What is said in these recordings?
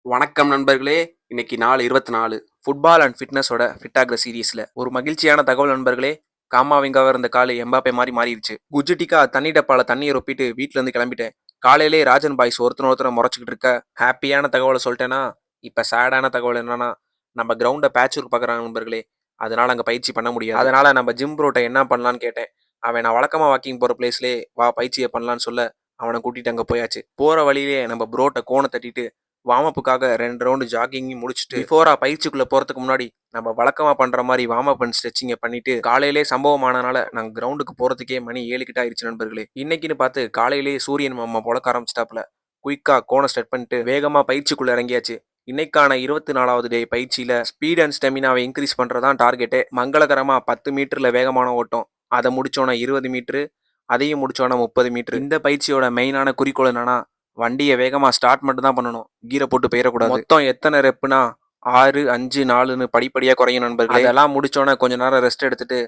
வணக்கம் நண்பர்களே. இன்னைக்கு நாள் 24 ஃபுட்பால் அண்ட் ஃபிட்னஸோட ஃபிட்டாகிற சீரீஸ்ல ஒரு மகிழ்ச்சியான தகவல் நண்பர்களே. காமாவிங்காவ இருந்த காலு எம்பாப்பே மாதிரி மாறிடுச்சு. குஜிட்டிக்கா தண்ணி டப்பால தண்ணியை ரொப்பிட்டு வீட்ல இருந்து கிளம்பிட்டேன். காலையிலே ராஜன் பாய்ஸ் ஒருத்தரை முறைச்சிக்கிட்டு இருக்க ஹாப்பியான தகவலை சொல்லிட்டேன்னா, இப்ப சேடான தகவல் என்னன்னா, நம்ம கிரவுண்டை பேட்ச் ஒர்க் பார்க்குறாங்க நண்பர்களே. அதனால அங்கே பயிற்சி பண்ண முடியாது. அதனால நம்ம ஜிம் ப்ரோட்ட என்ன பண்ணலான்னு கேட்டேன். அவன் நான் வழக்கமா வாக்கிங் போற பிளேஸ்லேயே வா பயிற்சியை பண்ணலான்னு சொல்ல அவனை கூட்டிட்டு அங்கே போயாச்சு. போற வழியிலே நம்ம ப்ரோட்ட கோணை தட்டிட்டு வார்மப்புக்காக 2 ரவுண்டு ஜாகிங்கையும் முடிச்சுட்டு பிஃபோரா பயிற்சிக்குள்ள போறதுக்கு முன்னாடி நம்ம வழக்கமா பண்ற மாதிரி வார்ம் அப் அண்ட் ஸ்ட்ரெச்சிங்கை பண்ணிட்டு காலையிலே சம்பவம் ஆனனால நாங்கள் கிரவுண்டுக்கு போறதுக்கே மணி 7 கிட்ட ஆயிடுச்சு நண்பர்களே. இன்னைக்குன்னு பார்த்து காலையிலேயே சூரியன் மாமா பொழக்க ஆரம்பிச்சிட்டாப்புல. குயிக்கா கோணை ஸ்டெட் பண்ணிட்டு வேகமா பயிற்சிக்குள்ள இறங்கியாச்சு. இன்னைக்கான 24வது டே பயிற்சியில ஸ்பீட் அண்ட் ஸ்டெமினாவை இன்க்ரீஸ் பண்றதான் டார்கெட்டு. மங்களகரமா 10 மீட்டர்ல வேகமான ஓட்டம், அதை முடிச்சோன்னா 20 மீட்டரு, அதையும் முடிச்சோன்னா 30 மீட்டர். இந்த பயிற்சியோட மெயினான குறிக்கோள் என்னன்னா, வண்டியை வேகமாக ஸ்டார்ட் மட்டும் தான் பண்ணணும், கீரை போட்டு போயிடக்கூடாது. மொத்தம் எத்தனை ரெப்புனா 6, 5, 4ன்னு படிப்படியாக குறையும் நண்பர்களே. அதெல்லாம் முடிச்சோன்னே கொஞ்ச நேரம் ரெஸ்ட் எடுத்துட்டு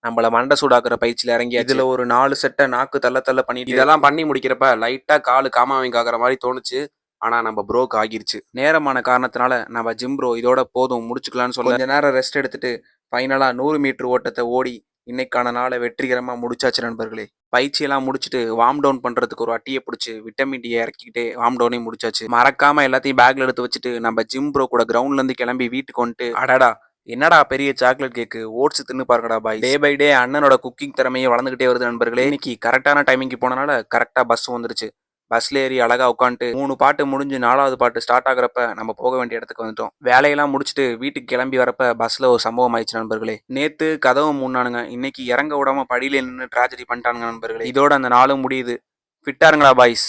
நம்மள மண்டை சூடாக்குற பயிற்சியில் இறங்கி இதில் ஒரு 4 செட்டை நாக்கு தள்ள தள்ள பண்ணிட்டு இதெல்லாம் பண்ணி முடிக்கிறப்ப லைட்டாக காலு காமாவிங்க ஆகிற மாதிரி தோணுச்சு. ஆனால் நம்ம ப்ரோக்கு ஆகிருச்சு. நேரமான காரணத்தினால நம்ம ஜிம் ப்ரோ இதோட போதும் முடிச்சுக்கலான்னு சொல்ல கொஞ்ச நேரம் ரெஸ்ட் எடுத்துட்டு ஃபைனலாக 100 மீட்டர் ஓட்டத்தை ஓடி இன்னைக்கான நாளை வெற்றிகரமாக முடிச்சாச்சு நண்பர்களே. பயிற்சியெல்லாம் முடிச்சுட்டு வார்ம் டவுன் பண்ணுறதுக்கு ஒரு அட்டியை பிடிச்சி விட்டமின் டியை இறக்கிக்கிட்டே வார்ம் டவுனையும் முடிச்சாச்சு. மறக்காமல் எல்லாத்தையும் பேக்கில் எடுத்து வச்சுட்டு நம்ம ஜிம் ப்ரோ கூட கிரவுண்ட்லேருந்து கிளம்பி வீட்டுக்கு வந்துட்டு அடடா என்னடா பெரிய சாக்லேட் கேக்கு ஓட்ஸ் தின்னு பாருங்கடா பாய். டே பை டே அண்ணனோட குக்கிங் திறமையை வளர்ந்துகிட்டே வருது நண்பர்களே. இன்னைக்கு கரெக்டான டைமிங்க்கு போனனால கரெக்டாக பஸ் வந்துருச்சு. பஸ்ல ஏறி அழகா உட்காந்துட்டு 3 பாட்டு முடிஞ்சு 4வது பாட்டு ஸ்டார்ட் ஆகுறப்ப நம்ம போக வேண்டிய இடத்துக்கு வந்துட்டோம். வேலையெல்லாம் முடிச்சுட்டு வீட்டுக்கு கிளம்பி வரப்ப பஸ்ல ஒரு சம்பவம் ஆயிடுச்சு நண்பர்களே. நேத்து கதவு மூணானுங்க, இன்னைக்கு இறங்க விடாம படியில நின்று டிராஜடி பண்ணிட்டானுங்க நண்பர்களே. இதோட அந்த நாளும் முடியுது. ஃபிட்டா இருங்களா பாய்ஸ்.